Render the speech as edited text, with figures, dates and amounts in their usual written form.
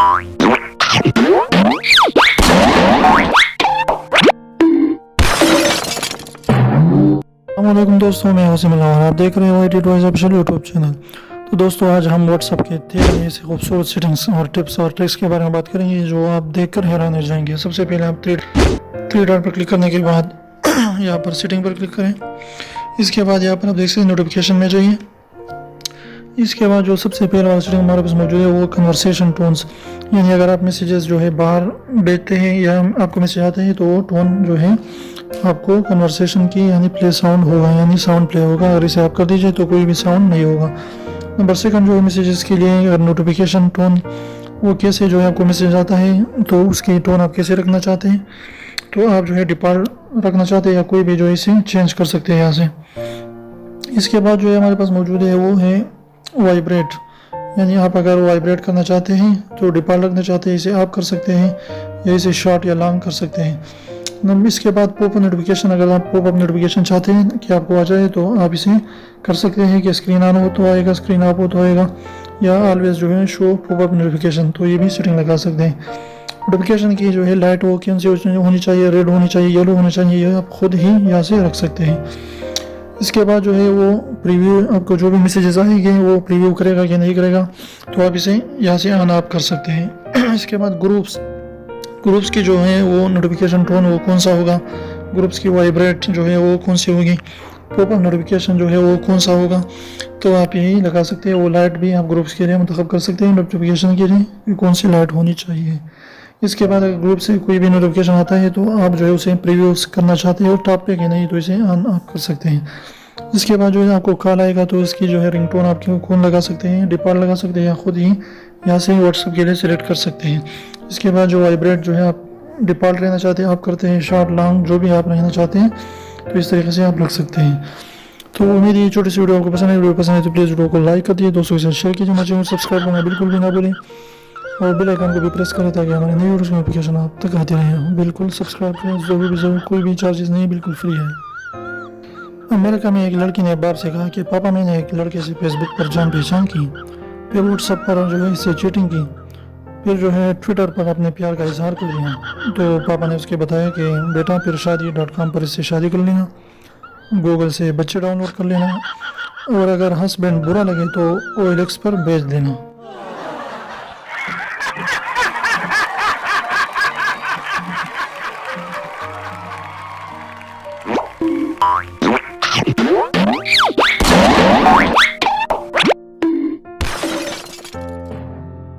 अस्सलामुअलैकुम दोस्तों, मैं हासिम और आप देख रहे हो IT toys official YouTube channel. तो दोस्तों, आज हम व्हाट्सएप के 13 ऐसे खूबसूरत सेटिंग्स और टिप्स और ट्रिक्स के बारे में बात करेंगे जो आप देखकर हैरान रह जाएंगे। सबसे पहले आप थ्री डॉट पर क्लिक करने के बाद यहाँ पर सेटिंग पर क्लिक करें। इसके बाद यहाँ पर आप देख सकते हैं नोटिफिकेशन में जाइए। इसके बाद जो सबसे पहला वाला सेटिंग हमारे पास मौजूद है वो कन्वर्सेशन टोन्स, यानी अगर आप मैसेजेस जो है बाहर भेजते हैं या आपको मैसेज आते हैं तो वो टोन जो है आपको कन्वर्सेशन की यानी प्ले साउंड होगा, यानी साउंड प्ले होगा। अगर इसे आप कर दीजिए तो कोई भी साउंड नहीं होगा। नंबर सेकंड जो है मैसेजेस के लिए अगर नोटिफिकेशन टोन वो कैसे जो है आपको मैसेज आता है तो उसकी टोन आप कैसे रखना चाहते हैं, तो आप जो है डिफ़ॉल्ट रखना चाहते हैं या कोई भी जो है इसे चेंज कर सकते हैं यहाँ से। इसके बाद जो है हमारे पास मौजूद है वो है वाइब्रेट, यानी आप अगर वाइब्रेट करना चाहते हैं तो डिफ़ॉल्ट रखना चाहते हैं इसे आप कर सकते हैं या इसे शॉर्ट या लॉन्ग कर सकते हैं। इसके बाद पॉपअप नोटिफिकेशन, अगर आप पॉपअप नोटिफिकेशन चाहते हैं कि आपको आ जाए तो आप इसे कर सकते हैं कि स्क्रीन ऑन हो तो आएगा, स्क्रीन ऑफ हो तो आएगा, या ऑलवेज जो है शो पॉपअप नोटिफिकेशन, तो ये भी सेटिंग लगा सकते हैं। नोटिफिकेशन की जो है लाइट वो कौन सी होनी चाहिए, रेड होनी चाहिए, येलो होनी चाहिए, ये आप खुद ही यहाँ से रख सकते हैं। इसके बाद जो है वो प्रीव्यू, आपको जो भी मैसेजेस आएंगे वो प्रीव्यू करेगा कि नहीं करेगा, तो आप इसे यहाँ से ऑन ऑफ कर सकते हैं। इसके बाद ग्रुप्स की जो है वो नोटिफिकेशन टोन वो कौन सा होगा, ग्रुप्स की वाइब्रेट जो है वो कौन सी होगी, पॉपअप नोटिफिकेशन जो है वो कौन सा होगा, तो आप यही लगा सकते हैं। वो लाइट भी आप ग्रुप्स के लिए मुंतखब कर सकते हैं नोटिफिकेशन के लिए कौन सी लाइट होनी चाहिए। इसके बाद अगर ग्रुप से कोई भी नोटिफिकेशन आता है तो आप जो है उसे प्रीव्यू करना चाहते हैं और टॉप पे कि नहीं तो इसे ऑन ऑफ कर सकते हैं। इसके बाद जो है आपको कॉल आएगा तो इसकी जो है रिंगटोन आप कौन लगा सकते हैं, डिफ़ॉल्ट लगा सकते हैं या खुद ही यहाँ से व्हाट्सएप के लिए सिलेक्ट कर सकते हैं। इसके बाद जो वाइब्रेट जो है आप डिफ़ॉल्ट रहना चाहते हैं आप करते हैं, शॉर्ट लॉन्ग जो भी आप रहना चाहते हैं तो इस तरीके से आप रख सकते हैं। तो उम्मीद है ये छोटी सी वीडियो आपको पसंद है। वीडियो पसंद है तो प्लीज़ वीडियो को लाइक कर दिए, दोस्तों के साथ शेयर कीजिए, मुझे सब्सक्राइब करना बिल्कुल भी ना भूलें और बेल आइकन को भी प्रेस करें ताकि हमारे नई वीडियोस की नोटिफिकेशन आप तक आती रहे। बिल्कुल सब्सक्राइब करें, जरूर कोई भी चार्जेस नहीं, बिल्कुल फ्री है। अमेरिका में एक लड़की ने बाप से कहा कि पापा मैंने एक लड़के से फेसबुक पर जान पहचान की, फिर व्हाट्सएप पर जो है इससे चीटिंग की, फिर जो है ट्विटर पर अपने प्यार का इजहार कर दिया। तो पापा ने उसके बताया कि बेटा फिर शादी.com पर इससे शादी कर लेना, गूगल से बच्चे डाउनलोड कर लेना और अगर हस्बैंड बुरा लगे तो OLX पर भेज देना।